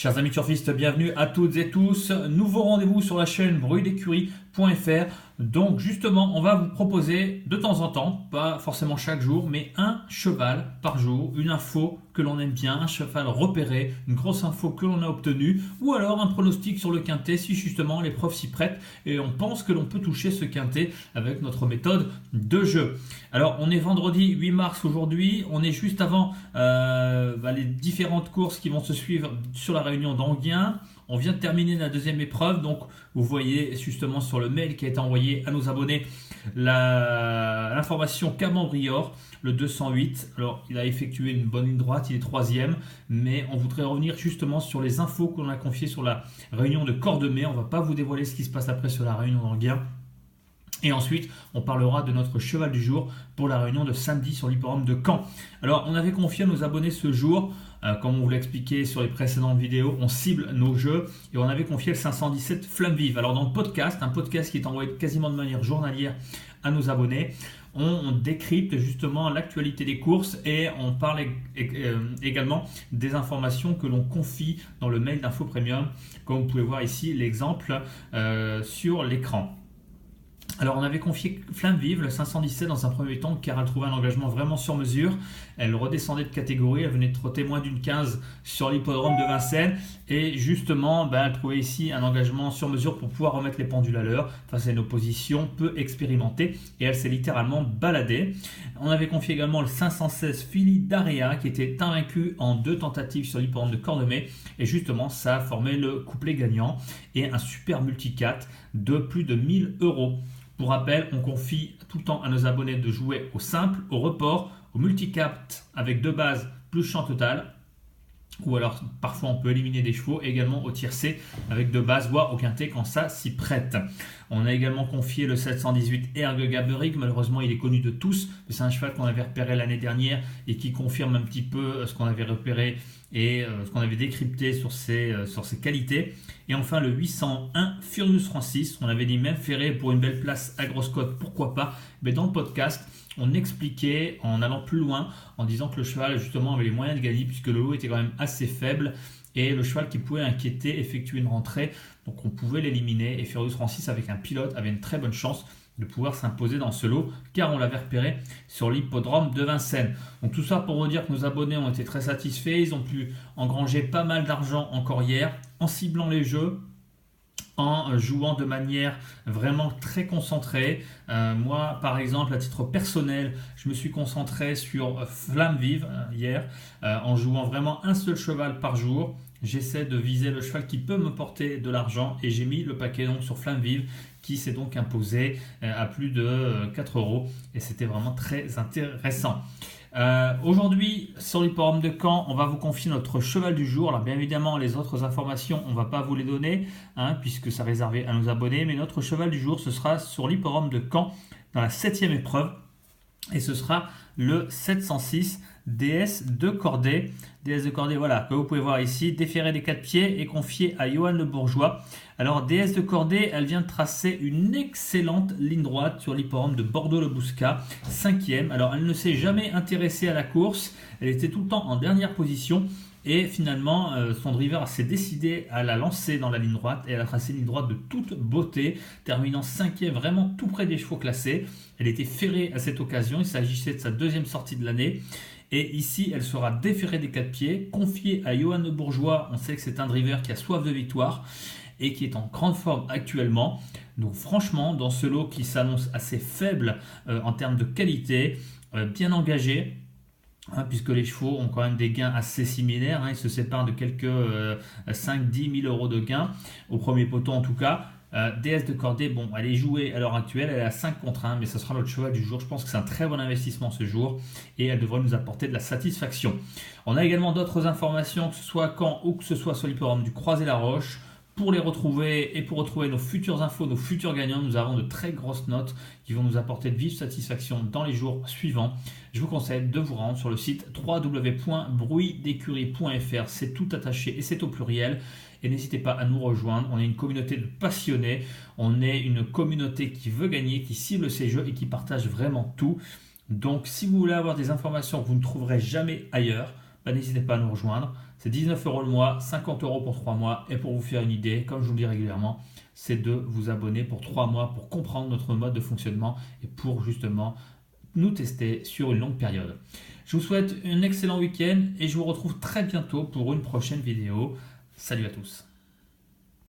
Chers amis turfistes, bienvenue à toutes et tous. Nouveau rendez-vous sur la chaîne bruitdécurie.fr. Donc justement, on va vous proposer de temps en temps, pas forcément chaque jour, mais un cheval par jour, une info que l'on aime bien, un cheval repéré, une grosse info que l'on a obtenue, ou alors un pronostic sur le quintet si justement l'épreuve s'y prête et on pense que l'on peut toucher ce quintet avec notre méthode de jeu. Alors on est vendredi 8 mars aujourd'hui, on est juste avant les différentes courses qui vont se suivre sur la réunion d'Anguien. On vient de terminer la deuxième épreuve, donc vous voyez justement sur le mail qui a été envoyé à nos abonnés l'information Camembrior, le 208. Alors il a effectué une bonne ligne droite, il est troisième, mais on voudrait revenir justement sur les infos qu'on a confiées sur la réunion de Cordemais. On ne va pas vous dévoiler ce qui se passe après sur la réunion d'Anguien. Et ensuite, on parlera de notre cheval du jour pour la réunion de samedi sur l'hippodrome de Caen. Alors, on avait confié à nos abonnés ce jour, comme on vous l'a expliqué sur les précédentes vidéos, on cible nos jeux et on avait confié le 517 Flamme Vive. Alors, dans le podcast, un podcast qui est envoyé quasiment de manière journalière à nos abonnés, on décrypte justement l'actualité des courses et on parle également des informations que l'on confie dans le mail d'Info Premium, comme vous pouvez voir ici l'exemple sur l'écran. Alors on avait confié Flamme Vive, le 517 dans un premier temps, car elle trouvait un engagement vraiment sur mesure. Elle redescendait de catégorie, elle venait de trotter moins d'une 15 sur l'hippodrome de Vincennes. Et justement, elle trouvait ici un engagement sur mesure pour pouvoir remettre les pendules à l'heure face à une opposition peu expérimentée. Et elle s'est littéralement baladée. On avait confié également le 516 Philly d'Area, qui était invaincu en 2 tentatives sur l'hippodrome de Cordemais. Et justement, ça a formé le couplet gagnant et un super multicat de plus de 1000 €. Pour rappel, on confie tout le temps à nos abonnés de jouer au simple, au report, au multicap avec 2 bases plus champ total. Ou alors parfois on peut éliminer des chevaux, également au tiercé avec 2 bases, voire au quintet quand ça s'y prête. On a également confié le 718 Ergue Gaberic, malheureusement il est connu de tous, mais c'est un cheval qu'on avait repéré l'année dernière et qui confirme un petit peu ce qu'on avait repéré et ce qu'on avait décrypté sur ses qualités. Et enfin le 801 Furious Francis, on avait dit même ferré pour une belle place à grosse cote, pourquoi pas, mais dans le podcast on expliquait en allant plus loin, en disant que le cheval justement avait les moyens de gagner puisque le lot était quand même assez faible et le cheval qui pouvait inquiéter effectuer une rentrée, donc on pouvait l'éliminer et Furious Francis avec un pilote avait une très bonne chance de pouvoir s'imposer dans ce lot car on l'avait repéré sur l'hippodrome de Vincennes. Donc tout ça pour vous dire que nos abonnés ont été très satisfaits, ils ont pu engranger pas mal d'argent encore hier en ciblant les jeux, en jouant de manière vraiment très concentrée. Moi, par exemple, à titre personnel, je me suis concentré sur Flamme Vive hier, en jouant vraiment un seul cheval par jour. J'essaie de viser le cheval qui peut me porter de l'argent et j'ai mis le paquet donc sur Flamme Vive qui s'est donc imposé à plus de 4 € et c'était vraiment très intéressant. Aujourd'hui sur l'hippodrome de Caen, on va vous confier notre cheval du jour. Alors bien évidemment les autres informations on ne va pas vous les donner puisque c'est réservé à nos abonnés, mais notre cheval du jour ce sera sur l'hippodrome de Caen dans la 7e épreuve et ce sera le 706 DS de Cordée. DS de Cordée, voilà, que vous pouvez voir ici, déféré des 4 pieds et confié à Johan Le Bourgeois. Alors DS de Cordée, elle vient de tracer une excellente ligne droite sur l'hippodrome de Bordeaux-le-Bouscat, 5e. Alors elle ne s'est jamais intéressée à la course, elle était tout le temps en dernière position. Et finalement, son driver s'est décidé à la lancer dans la ligne droite et elle a tracé une ligne droite de toute beauté, terminant 5e, vraiment tout près des chevaux classés. Elle était ferrée à cette occasion, il s'agissait de sa 2e sortie de l'année. Et ici, elle sera déférée des 4 pieds, confiée à Johan Le Bourgeois. On sait que c'est un driver qui a soif de victoire et qui est en grande forme actuellement. Donc franchement, dans ce lot qui s'annonce assez faible en termes de qualité, bien engagé, puisque les chevaux ont quand même des gains assez similaires, ils se séparent de quelques 5-10 000 € de gains, au premier poteau en tout cas. DS de Cordée, bon, elle est jouée à l'heure actuelle, elle est à 5 contre 1, mais ce sera notre cheval du jour. Je pense que c'est un très bon investissement ce jour et elle devrait nous apporter de la satisfaction. On a également d'autres informations, que ce soit à Caen ou que ce soit sur l'hippodrome du Croisé-la-Roche. Pour les retrouver et pour retrouver nos futures infos, nos futurs gagnants, nous avons de très grosses notes qui vont nous apporter de vives satisfactions dans les jours suivants. Je vous conseille de vous rendre sur le site www.bruitdécurie.fr. C'est tout attaché et c'est au pluriel. Et n'hésitez pas à nous rejoindre. On est une communauté de passionnés. On est une communauté qui veut gagner, qui cible ses jeux et qui partage vraiment tout. Donc si vous voulez avoir des informations que vous ne trouverez jamais ailleurs, n'hésitez pas à nous rejoindre. C'est 19 € le mois, 50 € pour 3 mois. Et pour vous faire une idée, comme je vous le dis régulièrement, c'est de vous abonner pour 3 mois pour comprendre notre mode de fonctionnement et pour justement nous tester sur une longue période. Je vous souhaite un excellent week-end et je vous retrouve très bientôt pour une prochaine vidéo. Salut à tous.